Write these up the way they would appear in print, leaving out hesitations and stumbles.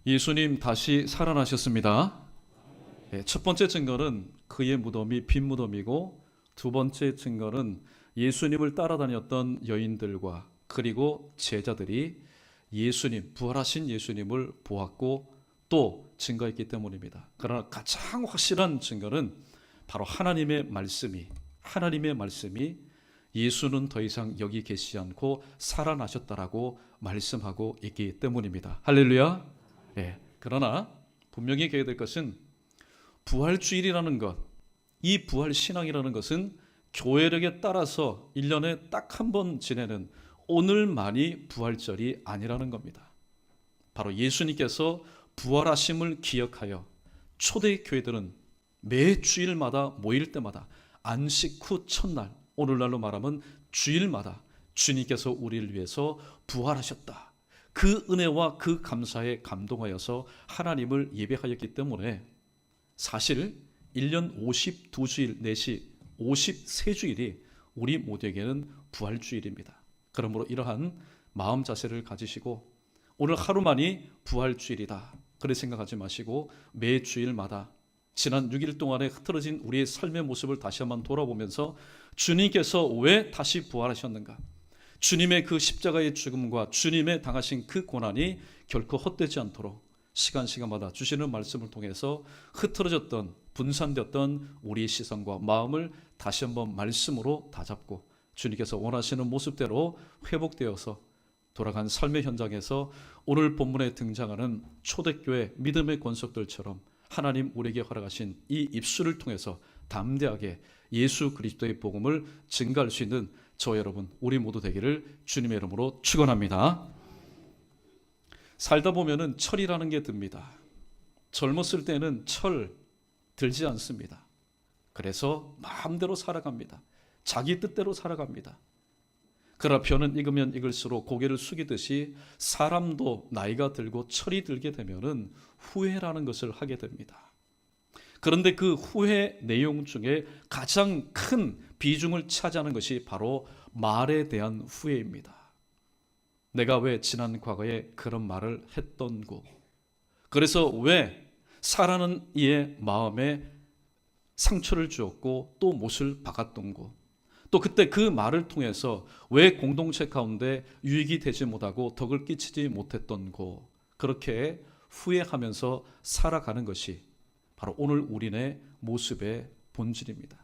예수님 다시 살아나셨습니다. 첫 번째 증거는 그의 무덤이 빈 무덤이고, 두 번째 증거는 예수님을 따라다녔던 여인들과 그리고 제자들이 부활하신 예수님을 보았고 또 증거했기 때문입니다. 그러나 가장 확실한 증거는 바로 하나님의 말씀이 예수는 더 이상 여기 계시지 않고 살아나셨다라고 말씀하고 있기 때문입니다. 할렐루야. 그러나 분명히 기억해야 될 것은 부활주일이라는 것, 이 부활신앙이라는 것은 교회력에 따라서 1년에 딱 한 번 지내는 오늘만이 부활절이 아니라는 겁니다. 바로 예수님께서 부활하심을 기억하여 초대교회들은 매 주일마다 모일 때마다 안식 후 첫날, 오늘날로 말하면 주일마다 주님께서 우리를 위해서 부활하셨다, 그 은혜와 그 감사에 감동하여서 하나님을 예배하였기 때문에 사실 1년 52주일 내시 53주일이 우리 모두에게는 부활주일입니다. 그러므로 이러한 마음 자세를 가지시고 오늘 하루만이 부활주일이다 그렇게 생각하지 마시고 매 주일마다 지난 6일 동안에 흐트러진 우리의 삶의 모습을 다시 한번 돌아보면서 주님께서 왜 다시 부활하셨는가, 주님의 그 십자가의 죽음과 주님의 당하신 그 고난이 결코 헛되지 않도록 시간마다 주시는 말씀을 통해서 흐트러졌던 분산되었던 우리의 시선과 마음을 다시 한번 말씀으로 다잡고 주님께서 원하시는 모습대로 회복되어서 돌아간 삶의 현장에서 오늘 본문에 등장하는 초대교회 믿음의 권속들처럼 하나님 우리에게 허락하신 이 입술을 통해서 담대하게 예수 그리스도의 복음을 증가할 수 있는 저 여러분 우리 모두 되기를 주님의 이름으로 축원합니다. 살다 보면은 철이라는 게 듭니다. 젊었을 때는 철 들지 않습니다. 그래서 마음대로 살아갑니다. 자기 뜻대로 살아갑니다. 그러나 벼는 익으면 익을수록 고개를 숙이듯이 사람도 나이가 들고 철이 들게 되면은 후회라는 것을 하게 됩니다. 그런데 그 후회 내용 중에 가장 큰 비중을 차지하는 것이 바로 말에 대한 후회입니다. 내가 왜 지난 과거에 그런 말을 했던고, 그래서 왜 사라는 이의 마음에 상처를 주었고 또 못을 박았던고, 또 그때 그 말을 통해서 왜 공동체 가운데 유익이 되지 못하고 덕을 끼치지 못했던고, 그렇게 후회하면서 살아가는 것이 바로 오늘 우리네 모습의 본질입니다.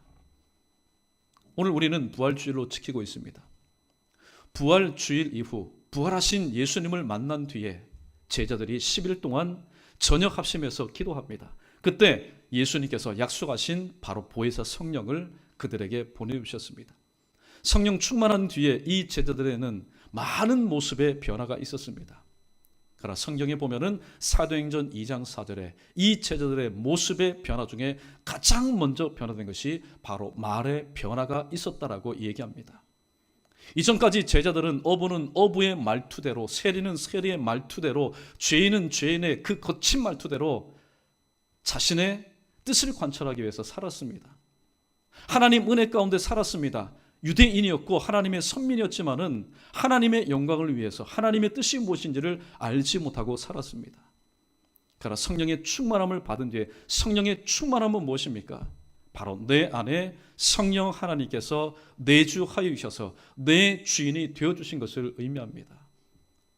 오늘 우리는 부활주일로 지키고 있습니다. 부활주일 이후 부활하신 예수님을 만난 뒤에 제자들이 10일 동안 저녁 합심해서 기도합니다. 그때 예수님께서 약속하신 바로 보혜사 성령을 그들에게 보내주셨습니다. 성령 충만한 뒤에 이 제자들에는 많은 모습의 변화가 있었습니다. 그러나 성경에 보면은 사도행전 2장 4절에 이 제자들의 모습의 변화 중에 가장 먼저 변화된 것이 바로 말의 변화가 있었다라고 얘기합니다. 이전까지 제자들은 어부는 어부의 말투대로, 세리는 세리의 말투대로, 죄인은 죄인의 그 거친 말투대로 자신의 뜻을 관철하기 위해서 살았습니다. 하나님 은혜 가운데 살았습니다. 유대인이었고 하나님의 선민이었지만은 하나님의 영광을 위해서 하나님의 뜻이 무엇인지를 알지 못하고 살았습니다. 그러나 성령의 충만함을 받은 뒤에, 성령의 충만함은 무엇입니까? 바로 내 안에 성령 하나님께서 내주하여 주셔서 내 주인이 되어주신 것을 의미합니다.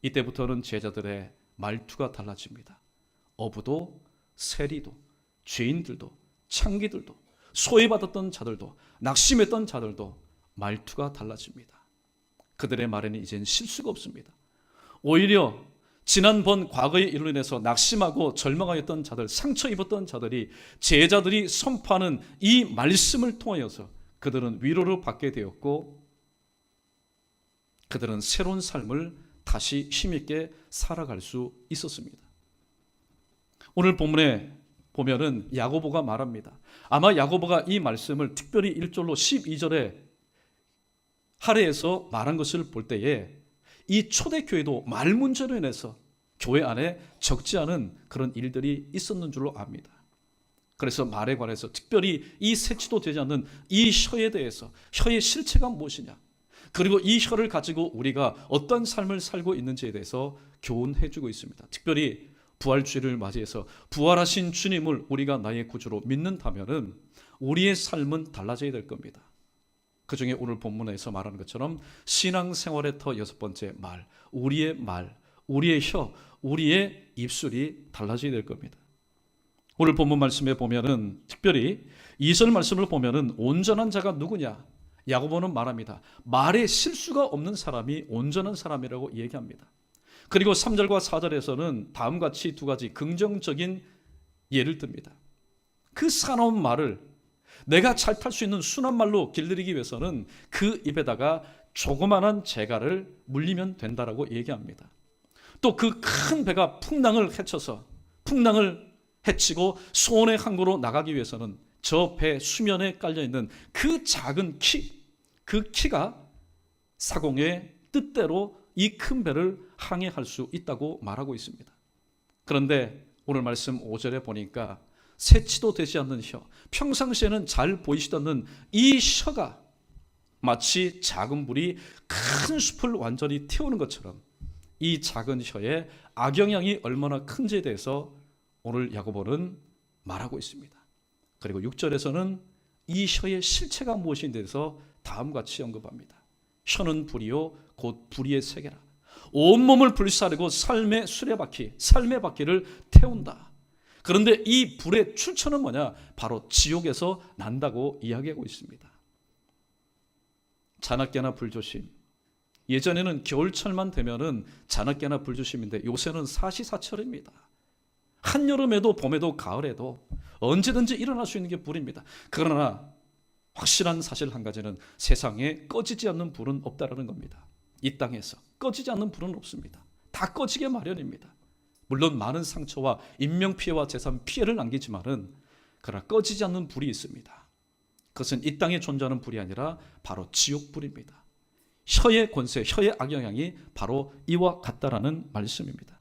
이때부터는 제자들의 말투가 달라집니다. 어부도 세리도 죄인들도 창기들도 소외받았던 자들도 낙심했던 자들도 말투가 달라집니다. 그들의 말에는 이제는 실수가 없습니다. 오히려 지난번 과거의 일로 인해서 낙심하고 절망하였던 자들, 상처 입었던 자들이 제자들이 선포하는 이 말씀을 통하여서 그들은 위로를 받게 되었고 그들은 새로운 삶을 다시 힘있게 살아갈 수 있었습니다. 오늘 본문에 보면은 야고보가 말합니다. 아마 야고보가 이 말씀을 특별히 1절로 12절에 할애해서 말한 것을 볼 때에 이 초대교회도 말 문제로 인해서 교회 안에 적지 않은 그런 일들이 있었는 줄로 압니다. 그래서 말에 관해서 특별히 이 세치도 되지 않는 이 혀에 대해서, 혀의 실체가 무엇이냐, 그리고 이 혀를 가지고 우리가 어떤 삶을 살고 있는지에 대해서 교훈해 주고 있습니다. 특별히 부활주의를 맞이해서 부활하신 주님을 우리가 나의 구주로 믿는다면은 우리의 삶은 달라져야 될 겁니다. 그 중에 오늘 본문에서 말하는 것처럼 신앙생활의 더 여섯 번째 말, 우리의 혀, 우리의 입술이 달라져야 될 겁니다. 오늘 본문 말씀에 보면은 특별히 2절 말씀을 보면은 온전한 자가 누구냐? 야고보는 말합니다. 말에 실수가 없는 사람이 온전한 사람이라고 얘기합니다. 그리고 3절과 4절에서는 다음과 같이 두 가지 긍정적인 예를 듭니다. 그 사나운 말을 내가 잘 탈 수 있는 순한 말로 길들이기 위해서는 그 입에다가 조그만한 재갈을 물리면 된다라고 얘기합니다. 또 그 큰 배가 풍랑을 헤치고 수온의 항구로 나가기 위해서는 저 배 수면에 깔려있는 그 작은 그 키가 사공의 뜻대로 이 큰 배를 항해할 수 있다고 말하고 있습니다. 그런데 오늘 말씀 5절에 보니까 새치도 되지 않는 혀, 평상시에는 잘 보이지도 않는 이 혀가 마치 작은 불이 큰 숲을 완전히 태우는 것처럼 이 작은 혀의 악영향이 얼마나 큰지에 대해서 오늘 야고보는 말하고 있습니다. 그리고 6절에서는 이 혀의 실체가 무엇인에 대해서 다음과 같이 언급합니다. 혀는 불이요 곧 불의의 세계라. 온몸을 불사르고 삶의 바퀴를 태운다. 그런데 이 불의 출처는 뭐냐? 바로 지옥에서 난다고 이야기하고 있습니다. 잔악깨나 불조심. 예전에는 겨울철만 되면은 잔악깨나 불조심인데 요새는 사시사철입니다. 한여름에도 봄에도 가을에도 언제든지 일어날 수 있는 게 불입니다. 그러나 확실한 사실 한 가지는 세상에 꺼지지 않는 불은 없다라는 겁니다. 이 땅에서 꺼지지 않는 불은 없습니다. 다 꺼지게 마련입니다. 물론 많은 상처와 인명피해와 재산 피해를 남기지만은 그러나 꺼지지 않는 불이 있습니다. 그것은 이 땅에 존재하는 불이 아니라 바로 지옥불입니다. 혀의 권세, 혀의 악영향이 바로 이와 같다라는 말씀입니다.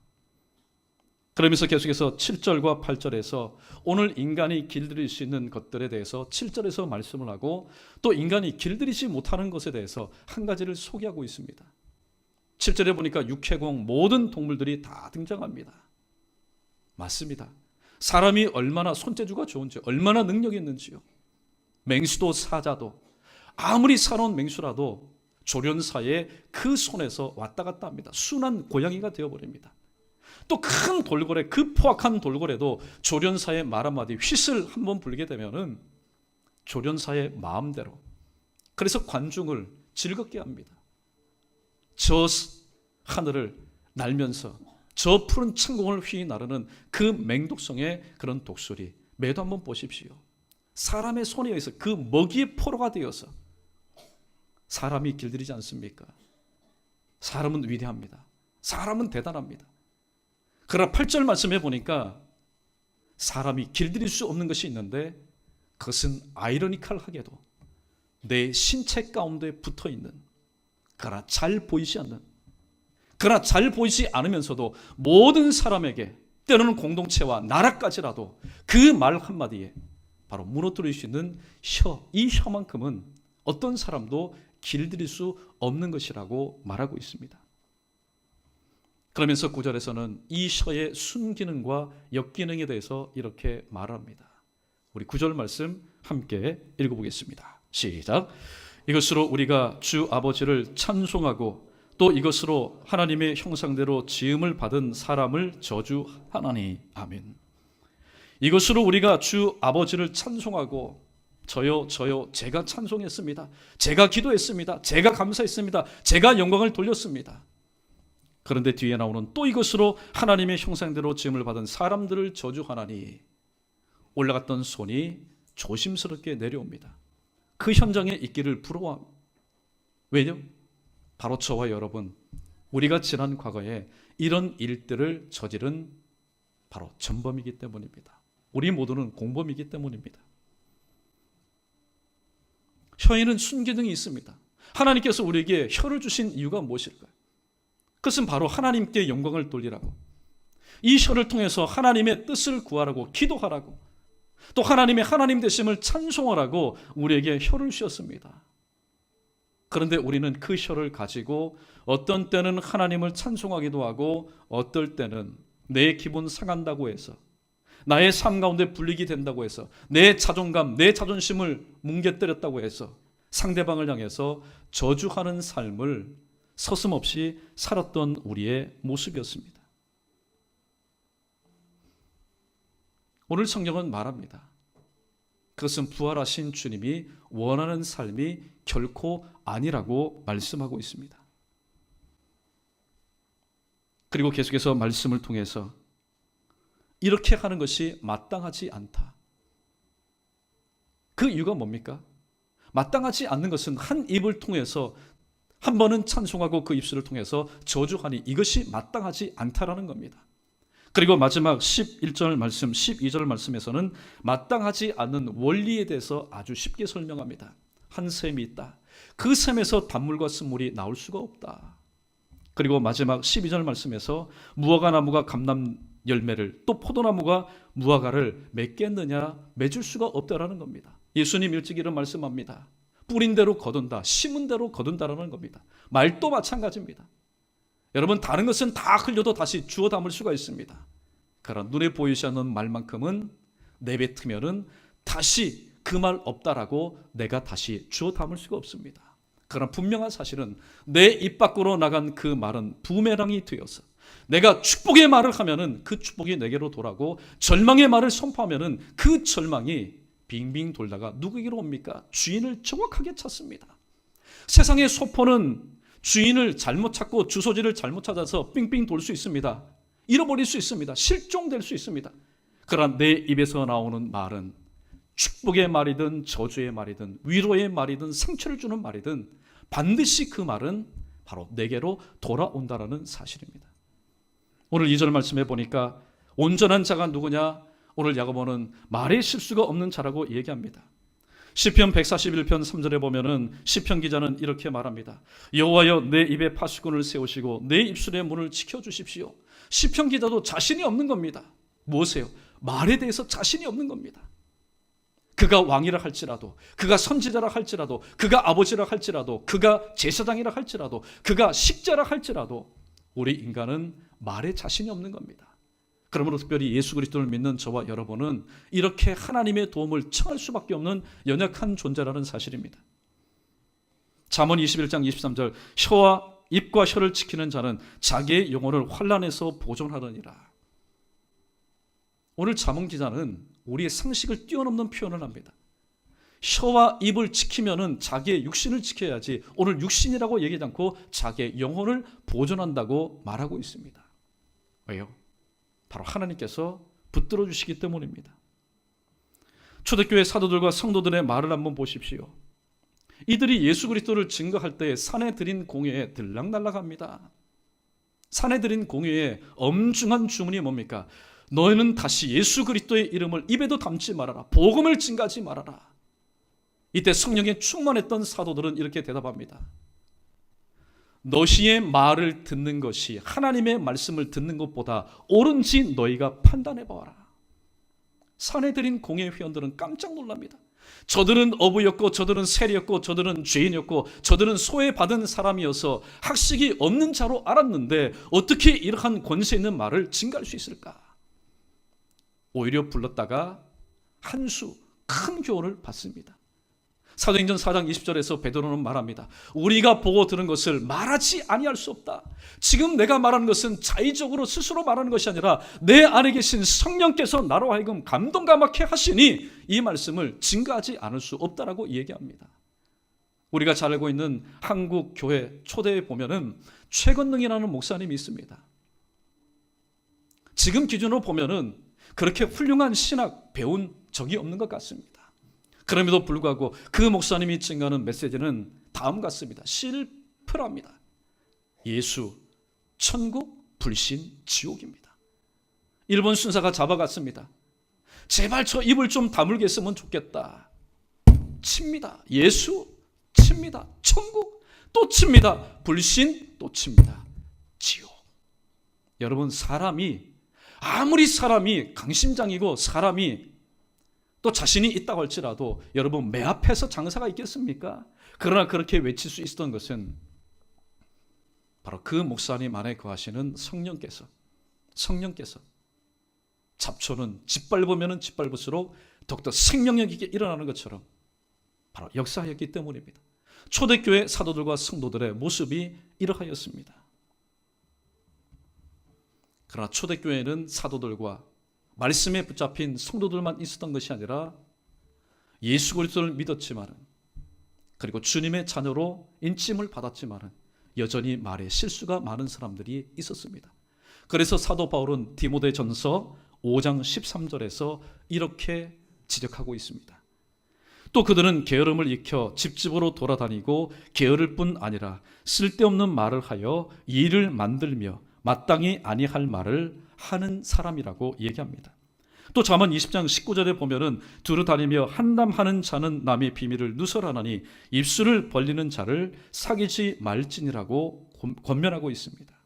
그러면서 계속해서 7절과 8절에서 오늘 인간이 길들일 수 있는 것들에 대해서 7절에서 말씀을 하고 또 인간이 길들이지 못하는 것에 대해서 한 가지를 소개하고 있습니다. 7절에 보니까 육해공 모든 동물들이 다 등장합니다. 맞습니다. 사람이 얼마나 손재주가 좋은지, 얼마나 능력이 있는지요. 맹수도 사자도 아무리 사나운 맹수라도 조련사의 그 손에서 왔다 갔다 합니다. 순한 고양이가 되어버립니다. 또 큰 돌고래, 그 포악한 돌고래도 조련사의 말 한마디 휘슬 한번 불게 되면은 조련사의 마음대로, 그래서 관중을 즐겁게 합니다. 저 하늘을 날면서 저 푸른 창공을 휘 나르는 그 맹독성의 그런 독수리, 매도 한번 보십시오. 사람의 손에 의해서 그 먹이의 포로가 되어서 사람이 길들이지 않습니까? 사람은 위대합니다. 사람은 대단합니다. 그러나 8절 말씀해 보니까 사람이 길들일 수 없는 것이 있는데 그것은 아이러니컬하게도 내 신체 가운데 붙어있는, 그러나 잘 보이지 않으면서도 모든 사람에게 때로는 공동체와 나라까지라도 그 말 한마디에 바로 무너뜨릴 수 있는 혀, 이 혀만큼은 어떤 사람도 길들일 수 없는 것이라고 말하고 있습니다. 그러면서 9절에서는 이 혀의 순기능과 역기능에 대해서 이렇게 말합니다. 우리 9절 말씀 함께 읽어보겠습니다. 시작. 이것으로 우리가 주 아버지를 찬송하고 또 이것으로 하나님의 형상대로 지음을 받은 사람을 저주하나니. 아멘. 이것으로 우리가 주 아버지를 찬송하고 저요 제가 찬송했습니다. 제가 기도했습니다. 제가 감사했습니다. 제가 영광을 돌렸습니다. 그런데 뒤에 나오는 또 이것으로 하나님의 형상대로 지음을 받은 사람들을 저주하나니. 올라갔던 손이 조심스럽게 내려옵니다. 그 현장에 있기를 부러워합니다. 왜냐? 바로 저와 여러분, 우리가 지난 과거에 이런 일들을 저지른 바로 전범이기 때문입니다. 우리 모두는 공범이기 때문입니다. 혀에는 순기능이 있습니다. 하나님께서 우리에게 혀를 주신 이유가 무엇일까요? 그것은 바로 하나님께 영광을 돌리라고, 이 혀를 통해서 하나님의 뜻을 구하라고, 기도하라고, 또 하나님의 하나님 되심을 찬송하라고 우리에게 혀를 주셨습니다. 그런데 우리는 그 혀를 가지고 어떤 때는 하나님을 찬송하기도 하고 어떨 때는 내 기분 상한다고 해서, 나의 삶 가운데 불이익이 된다고 해서, 내 자존감, 내 자존심을 뭉개뜨렸다고 해서 상대방을 향해서 저주하는 삶을 서슴없이 살았던 우리의 모습이었습니다. 오늘 성경은 말합니다. 그것은 부활하신 주님이 원하는 삶이 결코 아니라고 말씀하고 있습니다. 그리고 계속해서 말씀을 통해서 이렇게 하는 것이 마땅하지 않다. 그 이유가 뭡니까? 마땅하지 않는 것은 한 입을 통해서 한 번은 찬송하고 그 입술을 통해서 저주하니 이것이 마땅하지 않다라는 겁니다. 그리고 마지막 11절 말씀, 12절 말씀에서는 마땅하지 않는 원리에 대해서 아주 쉽게 설명합니다. 한 샘이 있다. 그 샘에서 단물과 쓴물이 나올 수가 없다. 그리고 마지막 12절 말씀에서 무화과 나무가 감람 열매를, 또 포도나무가 무화과를 맺겠느냐, 맺을 수가 없다라는 겁니다. 예수님 일찍 이런 말씀합니다. 뿌린 대로 거둔다, 심은 대로 거둔다라는 겁니다. 말도 마찬가지입니다. 여러분, 다른 것은 다 흘려도 다시 주워 담을 수가 있습니다. 그러나 눈에 보이지 않는 말만큼은 내뱉으면은 다시 그 말 없다라고 내가 다시 주워 담을 수가 없습니다. 그러나 분명한 사실은 내 입 밖으로 나간 그 말은 부메랑이 되어서, 내가 축복의 말을 하면은 그 축복이 내게로 돌아오고, 절망의 말을 선포하면은 그 절망이 빙빙 돌다가 누구에게로 옵니까? 주인을 정확하게 찾습니다. 세상의 소포는 주인을 잘못 찾고 주소지를 잘못 찾아서 빙빙 돌 수 있습니다. 잃어버릴 수 있습니다. 실종될 수 있습니다. 그러나 내 입에서 나오는 말은 축복의 말이든 저주의 말이든 위로의 말이든 상처를 주는 말이든 반드시 그 말은 바로 내게로 돌아온다라는 사실입니다. 오늘 2절 말씀해 보니까 온전한 자가 누구냐? 오늘 야고보는 말의 실수가 없는 자라고 얘기합니다. 시편 141편 3절에 보면은 시편 기자는 이렇게 말합니다. 여호와여, 내 입에 파수꾼을 세우시고 내 입술의 문을 지켜주십시오. 시편 기자도 자신이 없는 겁니다. 무엇이에요? 말에 대해서 자신이 없는 겁니다. 그가 왕이라 할지라도, 그가 선지자라 할지라도, 그가 아버지라 할지라도, 그가 제사장이라 할지라도, 그가 식자라 할지라도 우리 인간은 말에 자신이 없는 겁니다. 그러므로 특별히 예수 그리스도를 믿는 저와 여러분은 이렇게 하나님의 도움을 청할 수밖에 없는 연약한 존재라는 사실입니다. 잠언 21장 23절, 혀와 입과 혀를 지키는 자는 자기의 영혼을 환난에서 보존하느니라. 오늘 잠언 기자는 우리의 상식을 뛰어넘는 표현을 합니다. 혀와 입을 지키면은 자기의 육신을 지켜야지, 오늘 육신이라고 얘기하지 않고 자기의 영혼을 보존한다고 말하고 있습니다. 왜요? 바로 하나님께서 붙들어 주시기 때문입니다. 초대교회 사도들과 성도들의 말을 한번 보십시오. 이들이 예수 그리스도를 증거할 때 산에 드린 공회에 들락날락합니다. 산에 드린 공회에 엄중한 주문이 뭡니까? 너희는 다시 예수 그리스도의 이름을 입에도 담지 말아라. 복음을 증가하지 말아라. 이때 성령에 충만했던 사도들은 이렇게 대답합니다. 너희의 말을 듣는 것이 하나님의 말씀을 듣는 것보다 옳은지 너희가 판단해 봐라. 산에 들인 공회 회원들은 깜짝 놀랍니다. 저들은 어부였고, 저들은 세리였고, 저들은 죄인이었고, 저들은 소외받은 사람이어서 학식이 없는 자로 알았는데 어떻게 이러한 권세 있는 말을 증가할 수 있을까? 오히려 불렀다가 한 수 큰 교훈을 받습니다. 사도행전 4장 20절에서 베드로는 말합니다. 우리가 보고 들은 것을 말하지 아니할 수 없다. 지금 내가 말하는 것은 자의적으로 스스로 말하는 것이 아니라 내 안에 계신 성령께서 나로 하여금 감동감하게 하시니 이 말씀을 증거하지 않을 수 없다라고 얘기합니다. 우리가 잘 알고 있는 한국 교회 초대에 보면은 최건능이라는 목사님이 있습니다. 지금 기준으로 보면은 그렇게 훌륭한 신학 배운 적이 없는 것 같습니다. 그럼에도 불구하고 그 목사님이 증거하는 메시지는 다음 같습니다. 실플합니다. 예수, 천국, 불신, 지옥입니다. 일본 순사가 잡아갔습니다. 제발 저 입을 좀 다물게 했으면 좋겠다. 칩니다. 예수, 칩니다. 천국, 또 칩니다. 불신, 또 칩니다. 지옥. 여러분, 아무리 사람이 강심장이고 사람이 또 자신이 있다고 할지라도 여러분 매 앞에서 장사가 있겠습니까? 그러나 그렇게 외칠 수 있었던 것은 바로 그 목사님 안에 거하시는 성령께서 성령께서 잡초는 짓밟으면 짓밟을수록 더욱더 생명력 있게 일어나는 것처럼 바로 역사하였기 때문입니다. 초대교회 사도들과 성도들의 모습이 이러하였습니다. 그러나 초대교회는 사도들과 말씀에 붙잡힌 성도들만 있었던 것이 아니라 예수 그리스도를 믿었지만 그리고 주님의 자녀로 인침을 받았지만 여전히 말에 실수가 많은 사람들이 있었습니다. 그래서 사도 바울은 디모데전서 5장 13절에서 이렇게 지적하고 있습니다. 또 그들은 게으름을 익혀 집집으로 돌아다니고 게으를 뿐 아니라 쓸데없는 말을 하여 일을 만들며 마땅히 아니할 말을 하는 사람이라고 얘기합니다. 또 잠언 20장 19절에 보면은 두루 다니며 한담하는 자는 남의 비밀을 누설하나니 입술을 벌리는 자를 사귀지 말지니라고 권면하고 있습니다.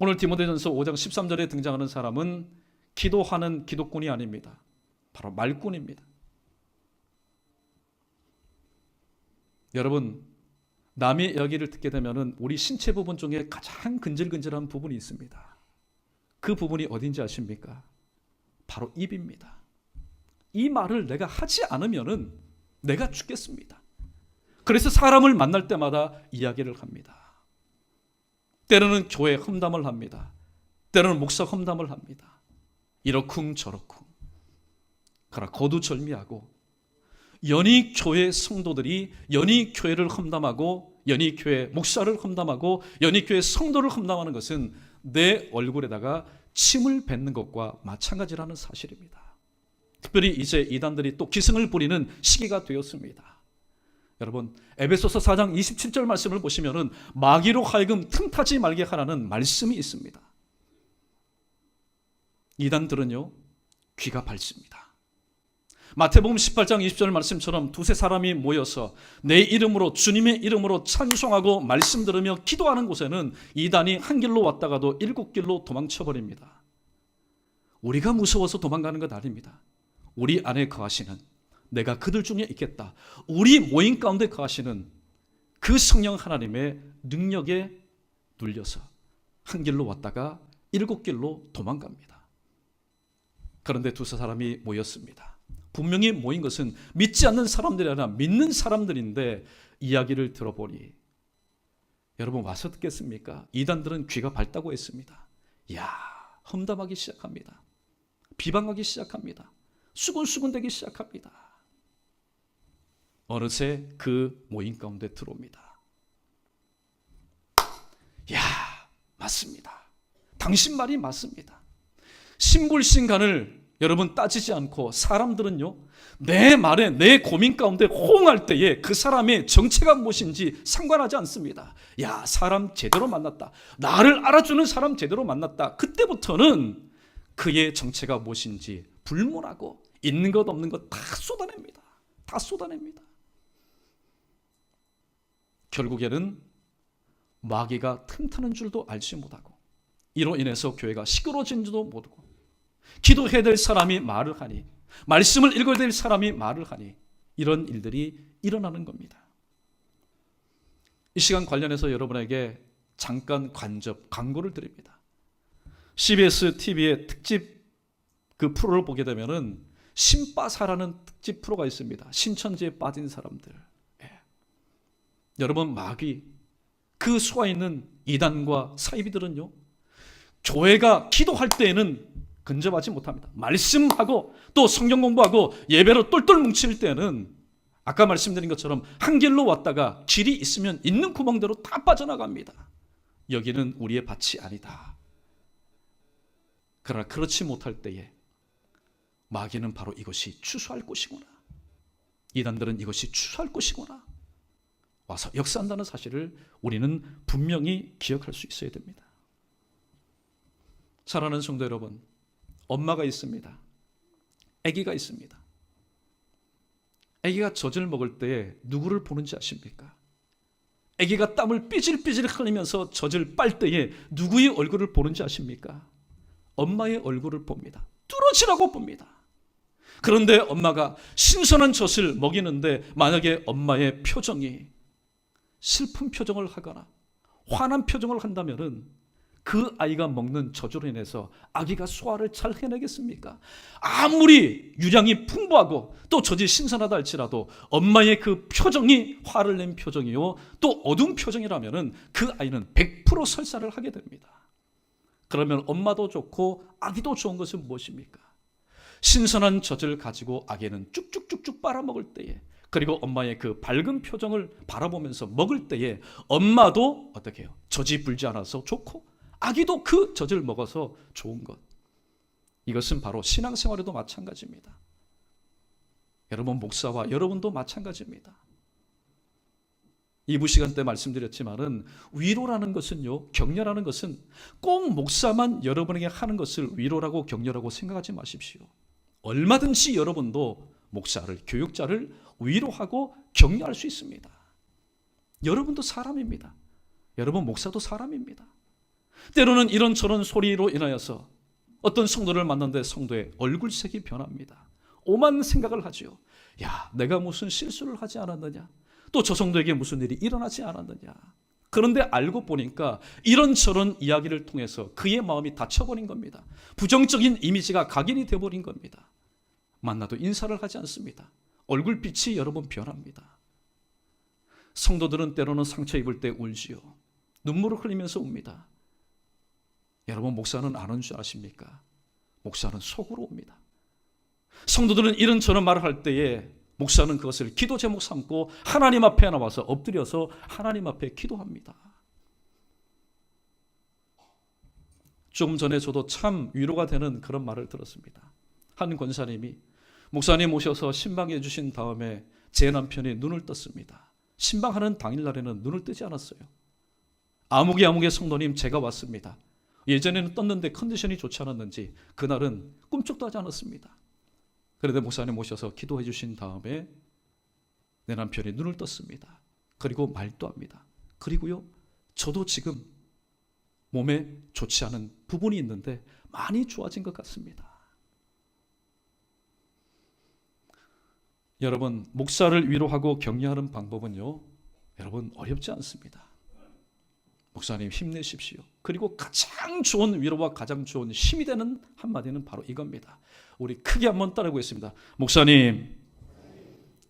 오늘 디모데전서 5장 13절에 등장하는 사람은 기도하는 기독군이 아닙니다. 바로 말꾼입니다. 여러분, 남의 이야기를 듣게 되면 우리 신체 부분 중에 가장 근질근질한 부분이 있습니다. 그 부분이 어딘지 아십니까? 바로 입입니다. 이 말을 내가 하지 않으면 내가 죽겠습니다. 그래서 사람을 만날 때마다 이야기를 합니다. 때로는 교회 험담을 합니다. 때로는 목사 험담을 합니다. 이러쿵 저러쿵. 그러나 거두절미하고 연희교회 성도들이 연희교회를 험담하고 연희교회 목사를 험담하고 연희교회 성도를 험담하는 것은 내 얼굴에다가 침을 뱉는 것과 마찬가지라는 사실입니다. 특별히 이제 이단들이 또 기승을 부리는 시기가 되었습니다. 여러분, 에베소서 4장 27절 말씀을 보시면은 마귀로 하여금 틈타지 말게 하라는 말씀이 있습니다. 이단들은요, 귀가 밝습니다. 마태복음 18장 20절 말씀처럼 두세 사람이 모여서 내 이름으로 주님의 이름으로 찬송하고 말씀 들으며 기도하는 곳에는 이단이 한 길로 왔다가도 7길로 도망쳐버립니다. 우리가 무서워서 도망가는 것 아닙니다. 우리 안에 거하시는, 내가 그들 중에 있겠다, 우리 모임 가운데 거하시는 그 성령 하나님의 능력에 눌려서 한 길로 왔다가 7길로 도망갑니다. 그런데 두세 사람이 모였습니다. 분명히 모인 것은 믿지 않는 사람들이 아니라 믿는 사람들인데 이야기를 들어보니 여러분 와서 듣겠습니까? 이단들은 귀가 밝다고 했습니다. 이야, 험담하기 시작합니다. 비방하기 시작합니다. 수군수군대기 시작합니다. 어느새 그 모임 가운데 들어옵니다. 이야, 맞습니다. 당신 말이 맞습니다. 신불신간을 여러분 따지지 않고 사람들은요, 내 말에 내 고민 가운데 호응할 때에 그 사람의 정체가 무엇인지 상관하지 않습니다. 야, 사람 제대로 만났다. 나를 알아주는 사람 제대로 만났다. 그때부터는 그의 정체가 무엇인지 불문하고 있는 것 없는 것 다 쏟아냅니다. 다 쏟아냅니다. 결국에는 마귀가 틈타는 줄도 알지 못하고 이로 인해서 교회가 시끄러워진 줄도 모르고 기도해야 될 사람이 말을 하니, 말씀을 읽어야 될 사람이 말을 하니 이런 일들이 일어나는 겁니다. 이 시간 관련해서 여러분에게 잠깐 광고를 드립니다. CBS TV의 특집 그 프로를 보게 되면은 신빠사라는 특집 프로가 있습니다. 신천지에 빠진 사람들. 예. 여러분, 마귀, 그 속아 있는 이단과 사이비들은요, 교회가 기도할 때에는 근접하지 못합니다. 말씀하고 또 성경 공부하고 예배로 똘똘 뭉칠 때는 아까 말씀드린 것처럼 한 길로 왔다가 길이 있으면 있는 구멍대로 다 빠져나갑니다. 여기는 우리의 밭이 아니다. 그러나 그렇지 못할 때에 마귀는 바로 이것이 추수할 곳이구나, 이단들은 이것이 추수할 곳이구나 와서 역사한다는 사실을 우리는 분명히 기억할 수 있어야 됩니다. 사랑하는 성도 여러분, 엄마가 있습니다. 아기가 있습니다. 아기가 젖을 먹을 때 누구를 보는지 아십니까? 아기가 땀을 삐질삐질 흘리면서 젖을 빨 때에 누구의 얼굴을 보는지 아십니까? 엄마의 얼굴을 봅니다. 뚫어지라고 봅니다. 그런데 엄마가 신선한 젖을 먹이는데 만약에 엄마의 표정이 슬픈 표정을 하거나 화난 표정을 한다면은 그 아이가 먹는 저주로 인해서 아기가 소화를 잘 해내겠습니까? 아무리 유량이 풍부하고 또 젖이 신선하다 할지라도 엄마의 그 표정이 화를 낸 표정이요 또 어두운 표정이라면 그 아이는 100% 설사를 하게 됩니다. 그러면 엄마도 좋고 아기도 좋은 것은 무엇입니까? 신선한 젖을 가지고 아기는 쭉쭉쭉쭉 빨아먹을 때에, 그리고 엄마의 그 밝은 표정을 바라보면서 먹을 때에 엄마도 어떻게 해요? 젖이 불지 않아서 좋고 아기도 그 젖을 먹어서 좋은 것. 이것은 바로 신앙생활에도 마찬가지입니다. 여러분, 목사와 여러분도 마찬가지입니다. 2부 시간 때 말씀드렸지만은 위로라는 것은요, 격려라는 것은 꼭 목사만 여러분에게 하는 것을 위로라고 격려라고 생각하지 마십시오. 얼마든지 여러분도 목사를, 교육자를 위로하고 격려할 수 있습니다. 여러분도 사람입니다. 여러분 목사도 사람입니다. 때로는 이런저런 소리로 인하여서 어떤 성도를 만났는데 성도의 얼굴색이 변합니다. 오만 생각을 하죠. 야, 내가 무슨 실수를 하지 않았느냐, 또 저 성도에게 무슨 일이 일어나지 않았느냐. 그런데 알고 보니까 이런저런 이야기를 통해서 그의 마음이 닫혀버린 겁니다. 부정적인 이미지가 각인이 되어버린 겁니다. 만나도 인사를 하지 않습니다. 얼굴빛이 여러분 변합니다. 성도들은 때로는 상처 입을 때 울지요. 눈물을 흘리면서 웁니다. 여러분, 목사는 안 오는 줄 아십니까? 목사는 속으로 옵니다. 성도들은 이런저런 말을 할 때에 목사는 그것을 기도 제목 삼고 하나님 앞에 나와서 엎드려서 하나님 앞에 기도합니다. 좀 전에 저도 참 위로가 되는 그런 말을 들었습니다. 한 권사님이 목사님 오셔서 신방해 주신 다음에 제 남편이 눈을 떴습니다. 신방하는 당일날에는 눈을 뜨지 않았어요. 아무개 성도님, 제가 왔습니다. 예전에는 떴는데 컨디션이 좋지 않았는지 그날은 꿈쩍도 하지 않았습니다. 그런데 목사님 오셔서 기도해 주신 다음에 내 남편이 눈을 떴습니다. 그리고 말도 합니다. 그리고요, 저도 지금 몸에 좋지 않은 부분이 있는데 많이 좋아진 것 같습니다. 여러분, 목사를 위로하고 격려하는 방법은요, 여러분 어렵지 않습니다. 목사님 힘내십시오. 그리고 가장 좋은 위로와 가장 좋은 힘이 되는 한마디는 바로 이겁니다. 우리 크게 한번 따라해보겠습니다. 목사님,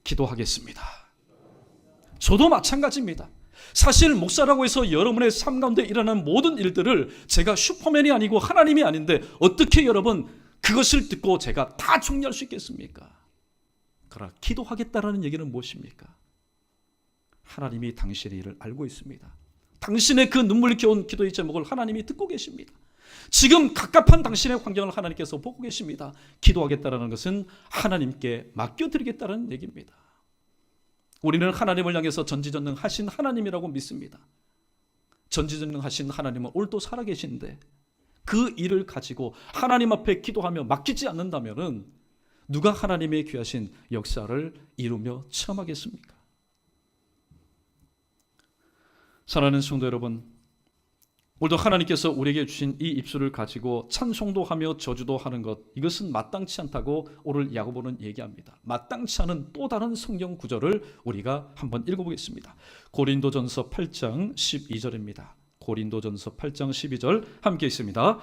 기도하겠습니다. 저도 마찬가지입니다. 사실 목사라고 해서 여러분의 삶 가운데 일어나는 모든 일들을 제가 슈퍼맨이 아니고 하나님이 아닌데 어떻게 여러분 그것을 듣고 제가 다 정리할 수 있겠습니까? 그러나 기도하겠다라는 얘기는 무엇입니까? 하나님이 당신의 일을 알고 있습니다. 당신의 그 눈물 겨운 기도의 제목을 하나님이 듣고 계십니다. 지금 갑갑한 당신의 환경을 하나님께서 보고 계십니다. 기도하겠다라는 것은 하나님께 맡겨드리겠다는 얘기입니다. 우리는 하나님을 향해서 전지전능하신 하나님이라고 믿습니다. 전지전능하신 하나님은 오늘도 살아계신데 그 일을 가지고 하나님 앞에 기도하며 맡기지 않는다면 누가 하나님의 귀하신 역사를 이루며 체험하겠습니까? 사랑하는 성도 여러분, 오늘도 하나님께서 우리에게 주신 이 입술을 가지고 찬송도 하며 저주도 하는 것, 이것은 마땅치 않다고 오늘 야고보는 얘기합니다. 마땅치 않은 또 다른 성경 구절을 우리가 한번 읽어보겠습니다. 고린도전서 8장 12절입니다. 고린도전서 8장 12절 함께 있습니다.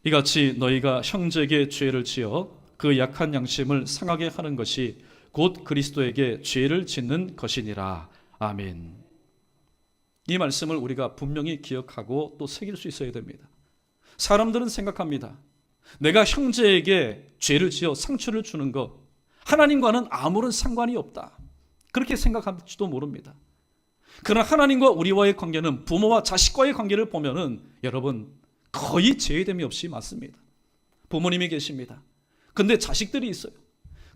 이같이 너희가 형제에게 죄를 지어 그 약한 양심을 상하게 하는 것이 곧 그리스도에게 죄를 짓는 것이니라. 아멘. 이 말씀을 우리가 분명히 기억하고 또 새길 수 있어야 됩니다. 사람들은 생각합니다. 내가 형제에게 죄를 지어 상처를 주는 것, 하나님과는 아무런 상관이 없다. 그렇게 생각할지도 모릅니다. 그러나 하나님과 우리와의 관계는 부모와 자식과의 관계를 보면은 여러분 거의 제외됨이 없이 맞습니다. 부모님이 계십니다. 근데 자식들이 있어요.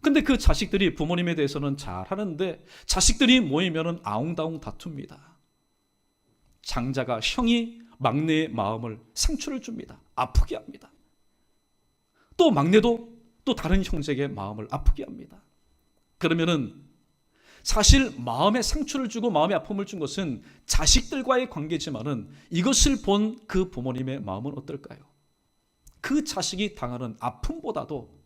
근데 그 자식들이 부모님에 대해서는 잘 하는데 자식들이 모이면은 아웅다웅 다툽니다. 장자가 형이 막내의 마음을 상처를 줍니다. 아프게 합니다. 또 막내도 또 다른 형제에게 마음을 아프게 합니다. 그러면은 사실 마음에 상처를 주고 마음의 아픔을 준 것은 자식들과의 관계지만은 이것을 본 그 부모님의 마음은 어떨까요? 그 자식이 당하는 아픔보다도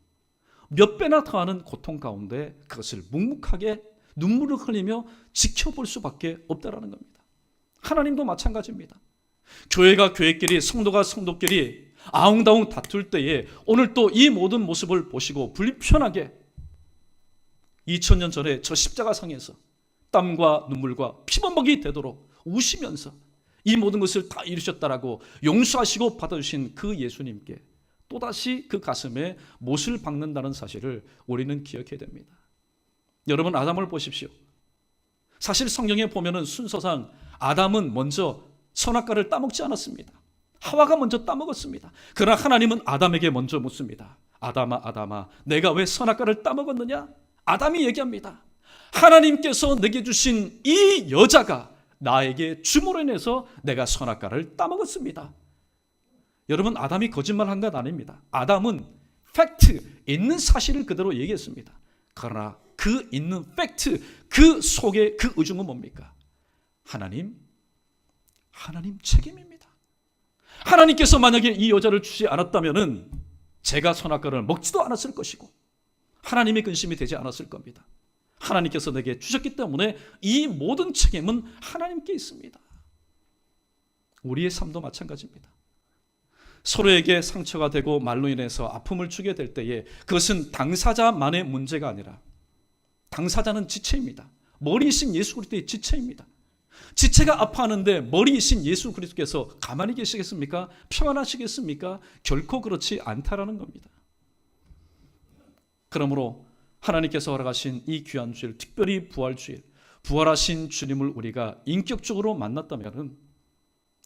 몇 배나 더하는 고통 가운데 그것을 묵묵하게 눈물을 흘리며 지켜볼 수밖에 없다라는 겁니다. 하나님도 마찬가지입니다. 교회가 교회끼리, 성도가 성도끼리 아웅다웅 다툴 때에 오늘 또 이 모든 모습을 보시고 불편하게 2000년 전에 저 십자가상에서 땀과 눈물과 피범벅이 되도록 우시면서 이 모든 것을 다 이루셨다라고 용서하시고 받아주신 그 예수님께 또다시 그 가슴에 못을 박는다는 사실을 우리는 기억해야 됩니다. 여러분, 아담을 보십시오. 사실 성경에 보면은 순서상 아담은 먼저 선악과를 따먹지 않았습니다. 하와가 먼저 따먹었습니다. 그러나 하나님은 아담에게 먼저 묻습니다. 아담아, 아담아, 내가 왜 선악과를 따먹었느냐? 아담이 얘기합니다. 하나님께서 내게 주신 이 여자가 나에게 줌으로 인해서 내가 선악과를 따먹었습니다. 여러분, 아담이 거짓말한 것 아닙니다. 아담은 팩트, 있는 사실을 그대로 얘기했습니다. 그러나 그 있는 팩트, 그 속에 그 의중은 뭡니까? 하나님 책임입니다. 하나님께서 만약에 이 여자를 주지 않았다면은 제가 선악과를 먹지도 않았을 것이고 하나님의 근심이 되지 않았을 겁니다. 하나님께서 내게 주셨기 때문에 이 모든 책임은 하나님께 있습니다. 우리의 삶도 마찬가지입니다. 서로에게 상처가 되고 말로 인해서 아픔을 주게 될 때에 그것은 당사자만의 문제가 아니라 당사자는 지체입니다. 머리이신 예수 그리스도의 지체입니다. 지체가 아파하는데 머리이신 예수 그리스도께서 가만히 계시겠습니까? 평안하시겠습니까? 결코 그렇지 않다라는 겁니다. 그러므로 하나님께서 허락하신 이 귀한 주일, 특별히 부활주일, 부활하신 주님을 우리가 인격적으로 만났다면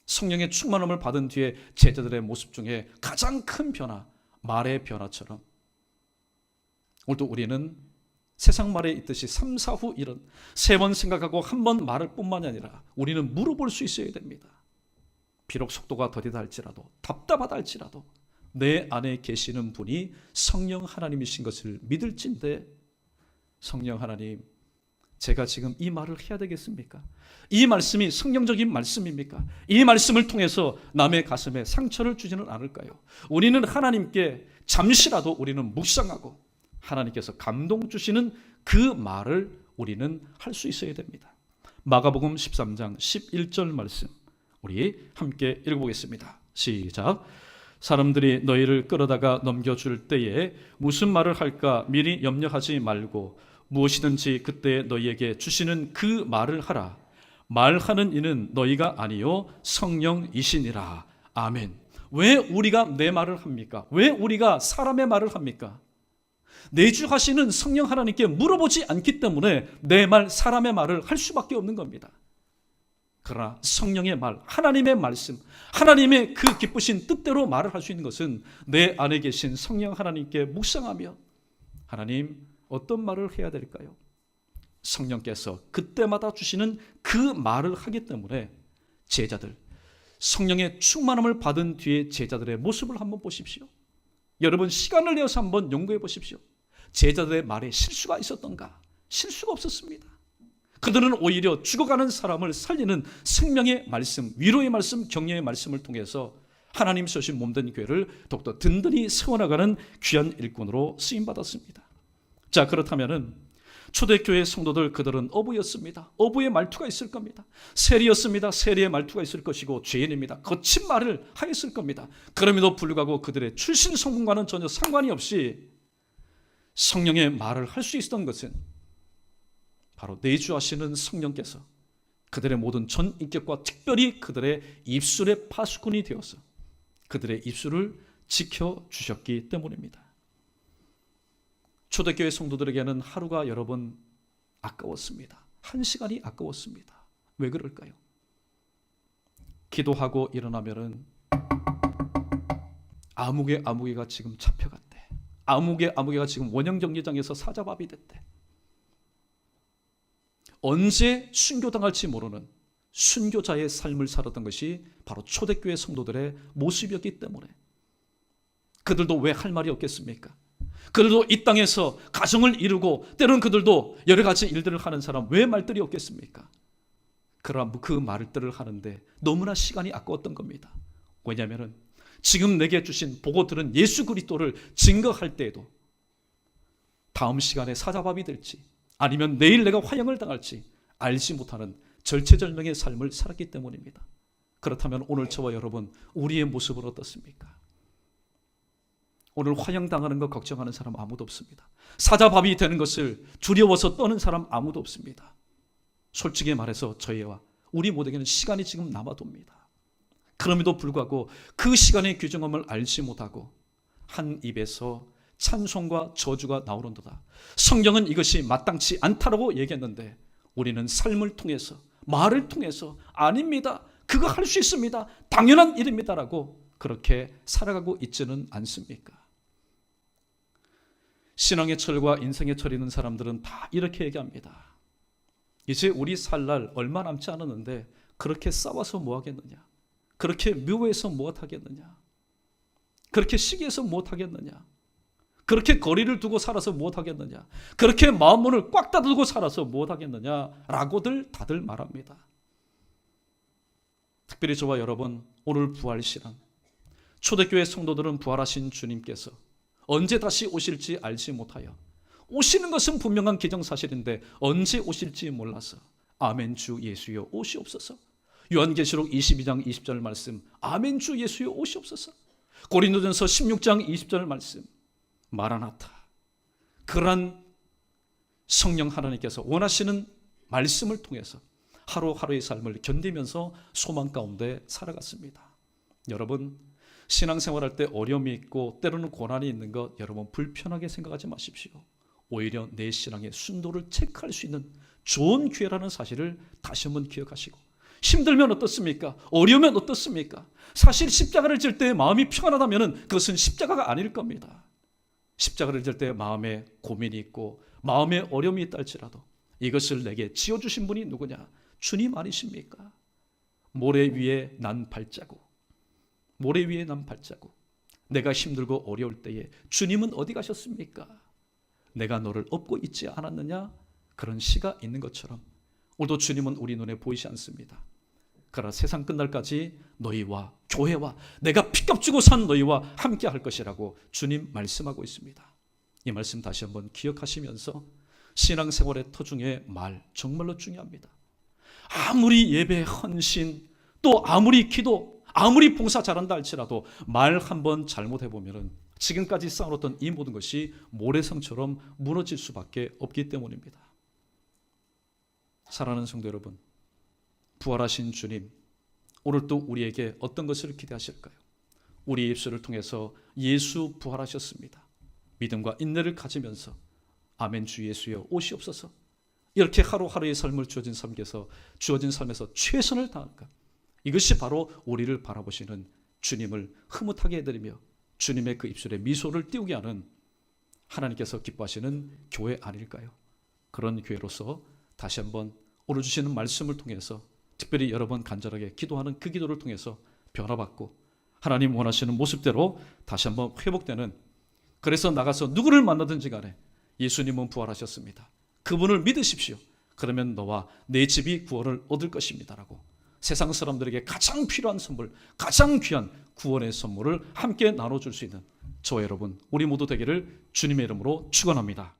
성령의 충만함을 받은 뒤에 제자들의 모습 중에 가장 큰 변화, 말의 변화처럼 오늘도 우리는 세상 말에 있듯이 3, 4후 이런 3번 생각하고 한 번 말할 뿐만이 아니라 우리는 물어볼 수 있어야 됩니다. 비록 속도가 더디다 할지라도 답답하다 할지라도 내 안에 계시는 분이 성령 하나님이신 것을 믿을진데 성령 하나님, 제가 지금 이 말을 해야 되겠습니까? 이 말씀이 성령적인 말씀입니까? 이 말씀을 통해서 남의 가슴에 상처를 주지는 않을까요? 우리는 하나님께 잠시라도 우리는 묵상하고 하나님께서 감동 주시는 그 말을 우리는 할 수 있어야 됩니다. 마가복음 13장 11절 말씀 우리 함께 읽어보겠습니다. 시작. 사람들이 너희를 끌어다가 넘겨줄 때에 무슨 말을 할까 미리 염려하지 말고 무엇이든지 그때 너희에게 주시는 그 말을 하라. 말하는 이는 너희가 아니요 성령이시니라. 아멘. 왜 우리가 내 말을 합니까? 왜 우리가 사람의 말을 합니까? 내주하시는 성령 하나님께 물어보지 않기 때문에 내 말, 사람의 말을 할 수밖에 없는 겁니다. 그러나 성령의 말, 하나님의 말씀, 하나님의 그 기쁘신 뜻대로 말을 할 수 있는 것은 내 안에 계신 성령 하나님께 묵상하며 하나님 어떤 말을 해야 될까요? 성령께서 그때마다 주시는 그 말을 하기 때문에 제자들, 성령의 충만함을 받은 뒤에 제자들의 모습을 한번 보십시오. 여러분 시간을 내어서 한번 연구해 보십시오. 제자들의 말에 실수가 있었던가? 실수가 없었습니다. 그들은 오히려 죽어가는 사람을 살리는 생명의 말씀, 위로의 말씀, 격려의 말씀을 통해서 하나님 쓰신 몸된 교회를 더욱더 든든히 세워나가는 귀한 일꾼으로 쓰임받았습니다. 자, 그렇다면 초대교회 성도들, 그들은 어부였습니다. 어부의 말투가 있을 겁니다. 세리였습니다. 세리의 말투가 있을 것이고 죄인입니다. 거친 말을 하였을 겁니다. 그럼에도 불구하고 그들의 출신 성분과는 전혀 상관이 없이 성령의 말을 할 수 있었던 것은 바로 내주하시는 성령께서 그들의 모든 전 인격과 특별히 그들의 입술의 파수꾼이 되어서 그들의 입술을 지켜주셨기 때문입니다. 초대교회 성도들에게는 하루가 여러 번 아까웠습니다. 1시간이 아까웠습니다. 왜 그럴까요? 기도하고 일어나면은 아무개가 지금 잡혀갔대. 아무개가 지금 원형정리장에서 사자밥이 됐대. 언제 순교당할지 모르는 순교자의 삶을 살았던 것이 바로 초대교회 성도들의 모습이었기 때문에 그들도 왜 할 말이 없겠습니까? 그들도 이 땅에서 가정을 이루고 때로는 그들도 여러 가지 일들을 하는 사람 왜 말들이 없겠습니까? 그러나 그 말들을 하는데 너무나 시간이 아까웠던 겁니다. 왜냐하면 지금 내게 주신 보고 들은 예수 그리스도를 증거할 때에도 다음 시간에 사자밥이 될지 아니면 내일 내가 화형을 당할지 알지 못하는 절체절명의 삶을 살았기 때문입니다. 그렇다면 오늘 저와 여러분, 우리의 모습은 어떻습니까? 오늘 환영당하는 것 걱정하는 사람 아무도 없습니다. 사자밥이 되는 것을 두려워서 떠는 사람 아무도 없습니다. 솔직히 말해서 저희와 우리 모두에게는 시간이 지금 남아돕니다. 그럼에도 불구하고 그 시간의 귀중함을 알지 못하고 한 입에서 찬송과 저주가 나오는도다. 성경은 이것이 마땅치 않다라고 얘기했는데 우리는 삶을 통해서, 말을 통해서 아닙니다, 그거 할 수 있습니다, 당연한 일입니다라고 그렇게 살아가고 있지는 않습니까? 신앙의 철과 인생의 철이 있는 사람들은 다 이렇게 얘기합니다. 이제 우리 살 날 얼마 남지 않았는데 그렇게 싸워서 뭐 하겠느냐, 그렇게 묘해서 뭐 하겠느냐, 그렇게 시기해서 뭐 하겠느냐, 그렇게 거리를 두고 살아서 뭐 하겠느냐, 그렇게 마음문을 꽉 닫아두고 살아서 뭐 하겠느냐라고들 다들 말합니다. 특별히 저와 여러분, 오늘 부활신앙, 초대교회 성도들은 부활하신 주님께서 언제 다시 오실지 알지 못하여, 오시는 것은 분명한 기정사실인데 언제 오실지 몰라서 아멘 주 예수여 오시옵소서, 요한계시록 22장 20절 말씀 아멘 주 예수여 오시옵소서, 고린도전서 16장 20절 말씀 마라나타, 그러한 성령 하나님께서 원하시는 말씀을 통해서 하루하루의 삶을 견디면서 소망 가운데 살아갔습니다. 여러분, 신앙생활할 때 어려움이 있고 때로는 고난이 있는 것 여러분 불편하게 생각하지 마십시오. 오히려 내 신앙의 순도를 체크할 수 있는 좋은 기회라는 사실을 다시 한번 기억하시고, 힘들면 어떻습니까? 어려우면 어떻습니까? 사실 십자가를 질 때 마음이 평안하다면 그것은 십자가가 아닐 겁니다. 십자가를 질 때 마음에 고민이 있고 마음에 어려움이 있다 할지라도 이것을 내게 지어주신 분이 누구냐? 주님 아니십니까? 모래 위에 난 발자국, 모래 위에 난 발자국. 내가 힘들고 어려울 때에 주님은 어디 가셨습니까? 내가 너를 업고 있지 않았느냐? 그런 시가 있는 것처럼 오늘도 주님은 우리 눈에 보이지 않습니다. 그러나 세상 끝날까지 너희와 교회와 내가 피값 주고 산 너희와 함께 할 것이라고 주님 말씀하고 있습니다. 이 말씀 다시 한번 기억하시면서 신앙생활의 터중의 말 정말로 중요합니다. 아무리 예배 헌신, 또 아무리 기도, 아무리 봉사 잘한다 할지라도 말 한번 잘못해보면 지금까지 쌓아놓던 이 모든 것이 모래성처럼 무너질 수밖에 없기 때문입니다. 사랑하는 성도 여러분, 부활하신 주님, 오늘 또 우리에게 어떤 것을 기대하실까요? 우리 입술을 통해서 예수 부활하셨습니다, 믿음과 인내를 가지면서 아멘 주 예수여 오시옵소서, 이렇게 하루하루의 삶을 주어진 삶에서 최선을 다하는 것, 이것이 바로 우리를 바라보시는 주님을 흐뭇하게 해드리며 주님의 그 입술에 미소를 띄우게 하는 하나님께서 기뻐하시는 교회 아닐까요? 그런 교회로서 다시 한번 오늘 주시는 말씀을 통해서 특별히 여러 번 간절하게 기도하는 그 기도를 통해서 변화받고 하나님 원하시는 모습대로 다시 한번 회복되는, 그래서 나가서 누구를 만나든지 간에 예수님은 부활하셨습니다, 그분을 믿으십시오, 그러면 너와 내 집이 구원을 얻을 것입니다라고 세상 사람들에게 가장 필요한 선물, 가장 귀한 구원의 선물을 함께 나눠줄 수 있는 저와 여러분, 우리 모두 되기를 주님의 이름으로 축원합니다.